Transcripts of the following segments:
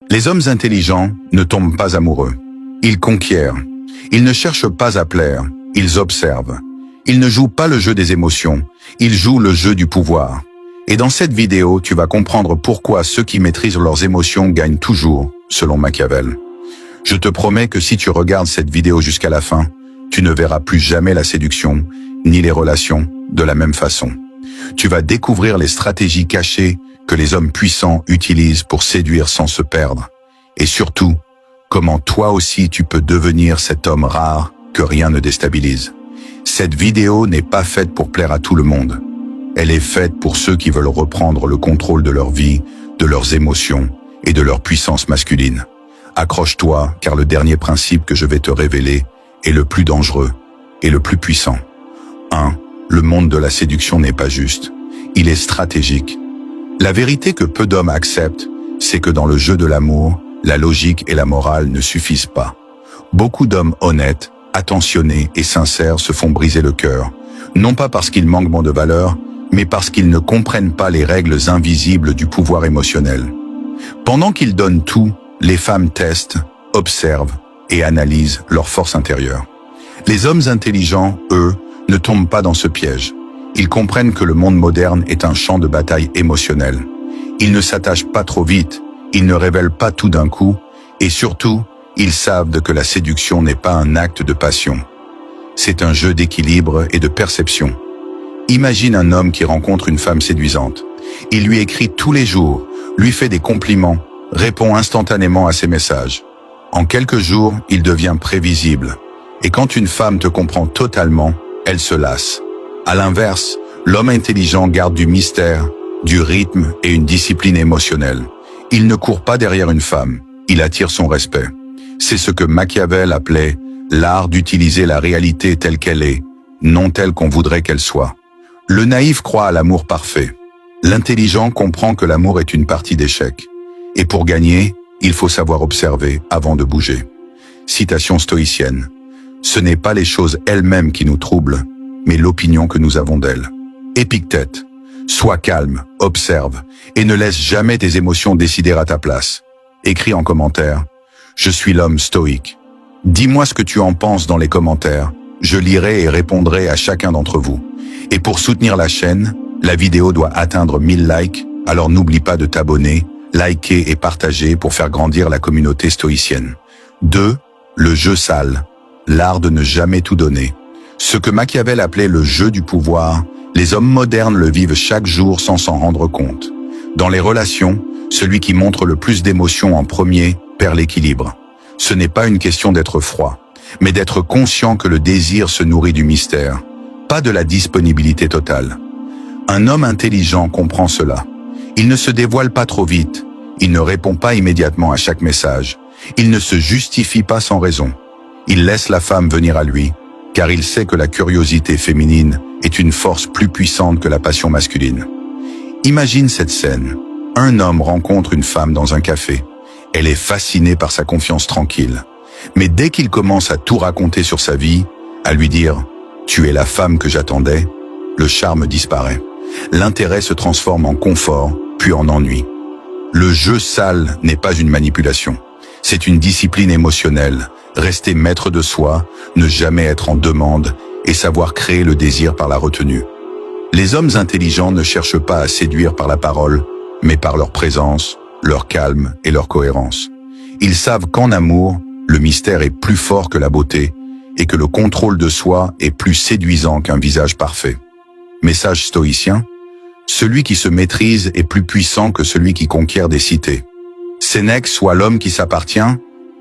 Les hommes intelligents ne tombent pas amoureux. Ils conquièrent. Ils ne cherchent pas à plaire. Ils observent. Ils ne jouent pas le jeu des émotions. Ils jouent le jeu du pouvoir. Et dans cette vidéo, tu vas comprendre pourquoi ceux qui maîtrisent leurs émotions gagnent toujours, selon Machiavel. Je te promets que si tu regardes cette vidéo jusqu'à la fin, tu ne verras plus jamais la séduction, ni les relations, de la même façon. Tu vas découvrir les stratégies cachées que les hommes puissants utilisent pour séduire sans se perdre. Et surtout, comment toi aussi tu peux devenir cet homme rare que rien ne déstabilise. Cette vidéo n'est pas faite pour plaire à tout le monde. Elle est faite pour ceux qui veulent reprendre le contrôle de leur vie, de leurs émotions et de leur puissance masculine. Accroche-toi, car le dernier principe que je vais te révéler est le plus dangereux et le plus puissant. 1. Le monde de la séduction n'est pas juste. Il est stratégique. La vérité que peu d'hommes acceptent, c'est que dans le jeu de l'amour, la logique et la morale ne suffisent pas. Beaucoup d'hommes honnêtes, attentionnés et sincères se font briser le cœur, non pas parce qu'ils manquent de valeur, mais parce qu'ils ne comprennent pas les règles invisibles du pouvoir émotionnel. Pendant qu'ils donnent tout, les femmes testent, observent et analysent leur force intérieure. Les hommes intelligents, eux, ne tombent pas dans ce piège. Ils comprennent que le monde moderne est un champ de bataille émotionnel. Ils ne s'attachent pas trop vite, ils ne révèlent pas tout d'un coup, et surtout, ils savent que la séduction n'est pas un acte de passion. C'est un jeu d'équilibre et de perception. Imagine un homme qui rencontre une femme séduisante. Il lui écrit tous les jours, lui fait des compliments, répond instantanément à ses messages. En quelques jours, il devient prévisible. Et quand une femme te comprend totalement, elle se lasse. À l'inverse, l'homme intelligent garde du mystère, du rythme et une discipline émotionnelle. Il ne court pas derrière une femme, il attire son respect. C'est ce que Machiavel appelait l'art d'utiliser la réalité telle qu'elle est, non telle qu'on voudrait qu'elle soit. Le naïf croit à l'amour parfait. L'intelligent comprend que l'amour est une partie d'échec. Et pour gagner, il faut savoir observer avant de bouger. Citation stoïcienne. Ce n'est pas les choses elles-mêmes qui nous troublent, mais l'opinion que nous avons d'elles. Épictète. Sois calme, observe, et ne laisse jamais tes émotions décider à ta place. Écris en commentaire. Je suis l'homme stoïque. Dis-moi ce que tu en penses dans les commentaires. Je lirai et répondrai à chacun d'entre vous. Et pour soutenir la chaîne, la vidéo doit atteindre 1000 likes, alors n'oublie pas de t'abonner, liker et partager pour faire grandir la communauté stoïcienne. 2. Le jeu sale. L'art de ne jamais tout donner. Ce que Machiavel appelait le jeu du pouvoir, les hommes modernes le vivent chaque jour sans s'en rendre compte. Dans les relations, celui qui montre le plus d'émotions en premier perd l'équilibre. Ce n'est pas une question d'être froid, mais d'être conscient que le désir se nourrit du mystère, pas de la disponibilité totale. Un homme intelligent comprend cela. Il ne se dévoile pas trop vite, il ne répond pas immédiatement à chaque message, il ne se justifie pas sans raison. Il laisse la femme venir à lui, car il sait que la curiosité féminine est une force plus puissante que la passion masculine. Imagine cette scène. Un homme rencontre une femme dans un café. Elle est fascinée par sa confiance tranquille. Mais dès qu'il commence à tout raconter sur sa vie, à lui dire « Tu es la femme que j'attendais », le charme disparaît. L'intérêt se transforme en confort, puis en ennui. Le jeu sale n'est pas une manipulation. C'est une discipline émotionnelle. Rester maître de soi, ne jamais être en demande et savoir créer le désir par la retenue. Les hommes intelligents ne cherchent pas à séduire par la parole, mais par leur présence, leur calme et leur cohérence. Ils savent qu'en amour, le mystère est plus fort que la beauté et que le contrôle de soi est plus séduisant qu'un visage parfait. Message stoïcien, celui qui se maîtrise est plus puissant que celui qui conquiert des cités. Sénèque soit l'homme qui s'appartient,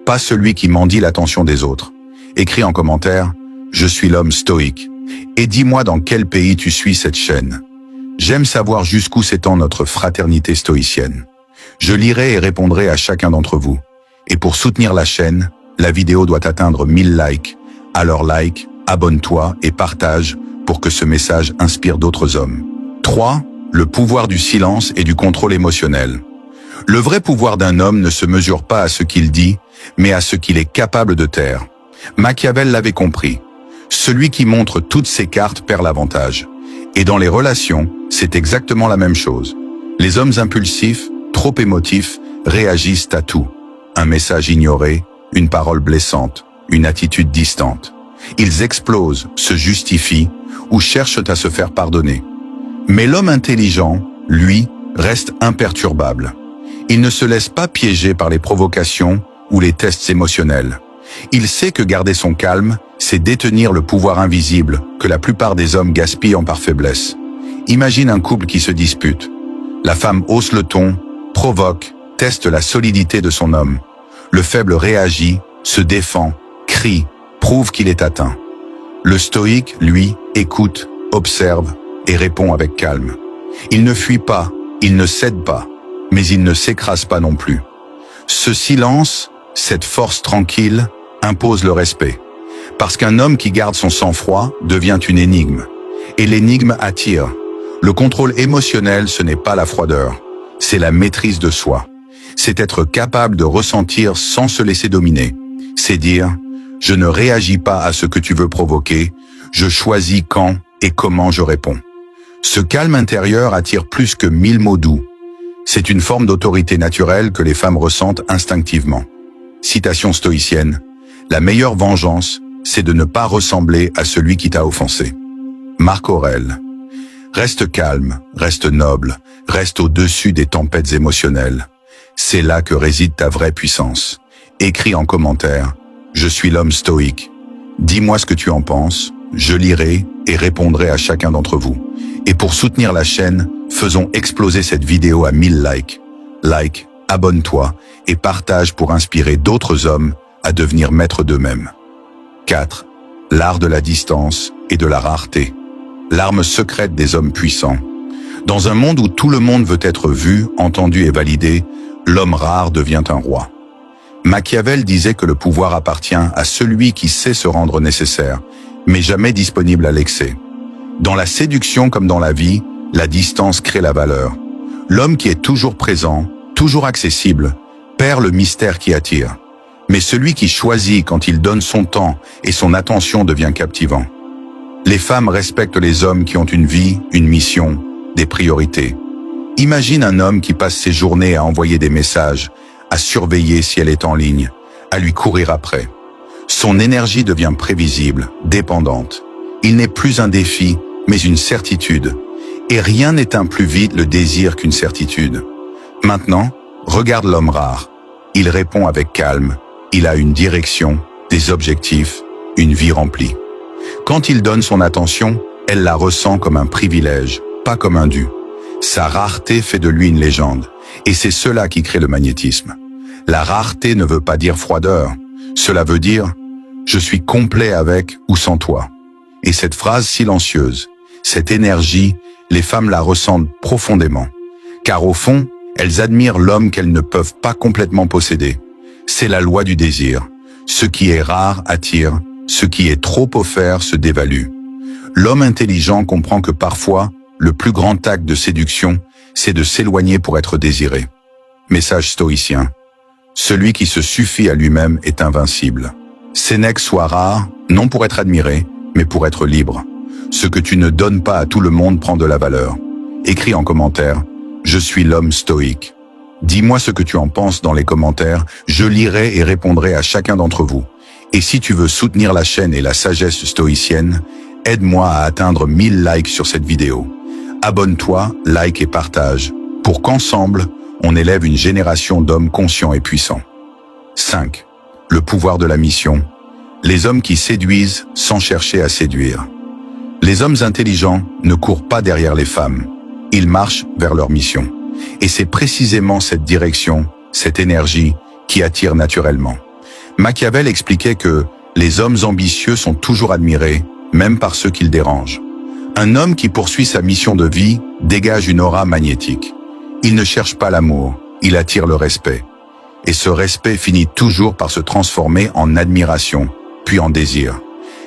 pas celui qui mendie l'attention des autres. Écris en commentaire, je suis l'homme stoïque. Et dis-moi dans quel pays tu suis cette chaîne. J'aime savoir jusqu'où s'étend notre fraternité stoïcienne. Je lirai et répondrai à chacun d'entre vous. Et pour soutenir la chaîne, la vidéo doit atteindre 1000 likes. Alors like, abonne-toi et partage pour que ce message inspire d'autres hommes. 3. Le pouvoir du silence et du contrôle émotionnel. Le vrai pouvoir d'un homme ne se mesure pas à ce qu'il dit, mais à ce qu'il est capable de taire. Machiavel l'avait compris. Celui qui montre toutes ses cartes perd l'avantage. Et dans les relations, c'est exactement la même chose. Les hommes impulsifs, trop émotifs, réagissent à tout. Un message ignoré, une parole blessante, une attitude distante. Ils explosent, se justifient ou cherchent à se faire pardonner. Mais l'homme intelligent, lui, reste imperturbable. Il ne se laisse pas piéger par les provocations ou les tests émotionnels. Il sait que garder son calme, c'est détenir le pouvoir invisible que la plupart des hommes gaspillent par faiblesse. Imagine un couple qui se dispute. La femme hausse le ton, provoque, teste la solidité de son homme. Le faible réagit, se défend, crie, prouve qu'il est atteint. Le stoïque, lui, écoute, observe et répond avec calme. Il ne fuit pas, il ne cède pas, mais il ne s'écrase pas non plus. Ce silence, cette force tranquille, impose le respect. Parce qu'un homme qui garde son sang-froid devient une énigme. Et l'énigme attire. Le contrôle émotionnel, ce n'est pas la froideur. C'est la maîtrise de soi. C'est être capable de ressentir sans se laisser dominer. C'est dire, je ne réagis pas à ce que tu veux provoquer, je choisis quand et comment je réponds. Ce calme intérieur attire plus que 1000 mots doux. C'est une forme d'autorité naturelle que les femmes ressentent instinctivement. Citation stoïcienne, la meilleure vengeance, c'est de ne pas ressembler à celui qui t'a offensé. Marc Aurèle. Reste calme, reste noble, reste au-dessus des tempêtes émotionnelles. C'est là que réside ta vraie puissance. Écris en commentaire, je suis l'homme stoïque. Dis-moi ce que tu en penses, je lirai et répondrai à chacun d'entre vous. Et pour soutenir la chaîne, faisons exploser cette vidéo à 1000 likes. Like, abonne-toi et partage pour inspirer d'autres hommes à devenir maîtres d'eux-mêmes. 4. L'art de la distance et de la rareté. L'arme secrète des hommes puissants. Dans un monde où tout le monde veut être vu, entendu et validé, l'homme rare devient un roi. Machiavel disait que le pouvoir appartient à celui qui sait se rendre nécessaire, mais jamais disponible à l'excès. Dans la séduction comme dans la vie, la distance crée la valeur. L'homme qui est toujours présent, toujours accessible, perd le mystère qui attire. Mais celui qui choisit quand il donne son temps et son attention devient captivant. Les femmes respectent les hommes qui ont une vie, une mission, des priorités. Imagine un homme qui passe ses journées à envoyer des messages, à surveiller si elle est en ligne, à lui courir après. Son énergie devient prévisible, dépendante. Il n'est plus un défi, mais une certitude. Et rien n'éteint plus vite le désir qu'une certitude. Maintenant, regarde l'homme rare. Il répond avec calme. Il a une direction, des objectifs, une vie remplie. Quand il donne son attention, elle la ressent comme un privilège, pas comme un dû. Sa rareté fait de lui une légende, et c'est cela qui crée le magnétisme. La rareté ne veut pas dire froideur, cela veut dire « je suis complet avec ou sans toi ». Et cette phrase silencieuse, cette énergie, les femmes la ressentent profondément. Car au fond, elles admirent l'homme qu'elles ne peuvent pas complètement posséder. C'est la loi du désir. Ce qui est rare attire, ce qui est trop offert se dévalue. L'homme intelligent comprend que parfois, le plus grand acte de séduction, c'est de s'éloigner pour être désiré. Message stoïcien. Celui qui se suffit à lui-même est invincible. Sénèque soit rare, non pour être admiré, mais pour être libre. Ce que tu ne donnes pas à tout le monde prend de la valeur. Écris en commentaire, je suis l'homme stoïque. Dis-moi ce que tu en penses dans les commentaires, je lirai et répondrai à chacun d'entre vous. Et si tu veux soutenir la chaîne et la sagesse stoïcienne, aide-moi à atteindre 1000 likes sur cette vidéo. Abonne-toi, like et partage, pour qu'ensemble, on élève une génération d'hommes conscients et puissants. 5. Le pouvoir de la mission. Les hommes qui séduisent sans chercher à séduire. Les hommes intelligents ne courent pas derrière les femmes. Ils marchent vers leur mission. Et c'est précisément cette direction, cette énergie, qui attire naturellement. Machiavel expliquait que les hommes ambitieux sont toujours admirés, même par ceux qu'ils dérangent. Un homme qui poursuit sa mission de vie dégage une aura magnétique. Il ne cherche pas l'amour, il attire le respect. Et ce respect finit toujours par se transformer en admiration, puis en désir.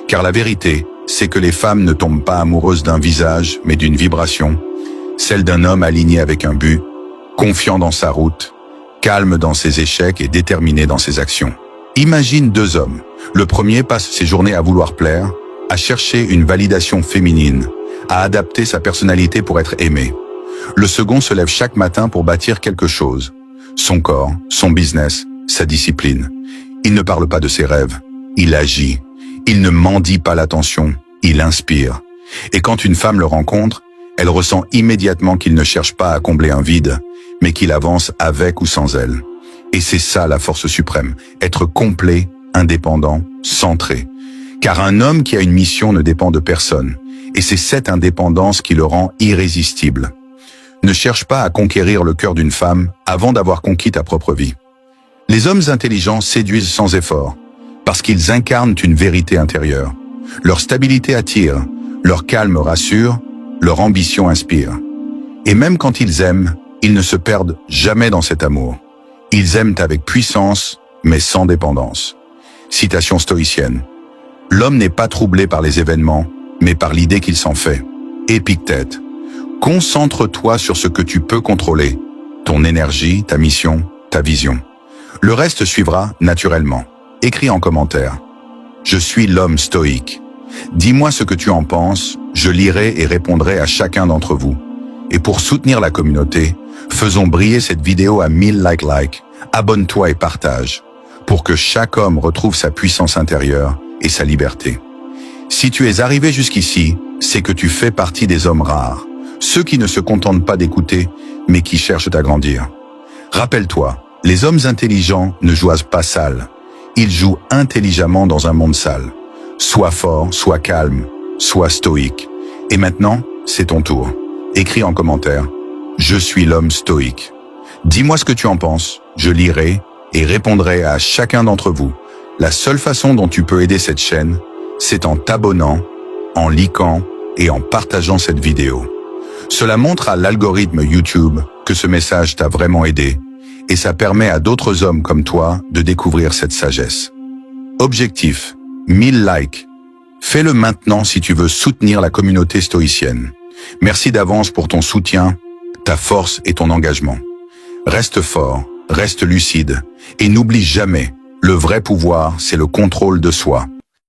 Car la vérité, c'est que les femmes ne tombent pas amoureuses d'un visage, mais d'une vibration, celle d'un homme aligné avec un but, confiant dans sa route, calme dans ses échecs et déterminé dans ses actions. Imagine deux hommes. Le premier passe ses journées à vouloir plaire, à chercher une validation féminine, à adapter sa personnalité pour être aimé. Le second se lève chaque matin pour bâtir quelque chose. son corps, son business, sa discipline. Il ne parle pas de ses rêves, il agit. Il ne mendie pas l'attention, il inspire. Et quand une femme le rencontre, elle ressent immédiatement qu'il ne cherche pas à combler un vide, mais qu'il avance avec ou sans elle. Et c'est ça la force suprême, être complet, indépendant, centré. Car un homme qui a une mission ne dépend de personne, et c'est cette indépendance qui le rend irrésistible. Ne cherche pas à conquérir le cœur d'une femme avant d'avoir conquis ta propre vie. Les hommes intelligents séduisent sans effort, parce qu'ils incarnent une vérité intérieure. Leur stabilité attire, leur calme rassure, leur ambition inspire. Et même quand ils aiment, ils ne se perdent jamais dans cet amour. Ils aiment avec puissance, mais sans dépendance. Citation stoïcienne. L'homme n'est pas troublé par les événements, mais par l'idée qu'il s'en fait. Épictète. Concentre-toi sur ce que tu peux contrôler. Ton énergie, ta mission, ta vision. Le reste suivra naturellement. Écris en commentaire. Je suis l'homme stoïque. Dis-moi ce que tu en penses, je lirai et répondrai à chacun d'entre vous. Et pour soutenir la communauté, faisons briller cette vidéo à 1000 likes. Abonne-toi et partage, pour que chaque homme retrouve sa puissance intérieure et sa liberté. Si tu es arrivé jusqu'ici, c'est que tu fais partie des hommes rares, ceux qui ne se contentent pas d'écouter, mais qui cherchent à grandir. Rappelle-toi, les hommes intelligents ne jouent pas sale. Ils jouent intelligemment dans un monde sale. Sois fort, sois calme, sois stoïque. Et maintenant, c'est ton tour. Écris en commentaire. Je suis l'homme stoïque. Dis-moi ce que tu en penses. Je lirai et répondrai à chacun d'entre vous. La seule façon dont tu peux aider cette chaîne, c'est en t'abonnant, en likant et en partageant cette vidéo. Cela montre à l'algorithme YouTube que ce message t'a vraiment aidé et ça permet à d'autres hommes comme toi de découvrir cette sagesse. Objectif, 1000 likes. Fais-le maintenant si tu veux soutenir la communauté stoïcienne. Merci d'avance pour ton soutien, ta force et ton engagement. Reste fort, reste lucide et n'oublie jamais, le vrai pouvoir, c'est le contrôle de soi.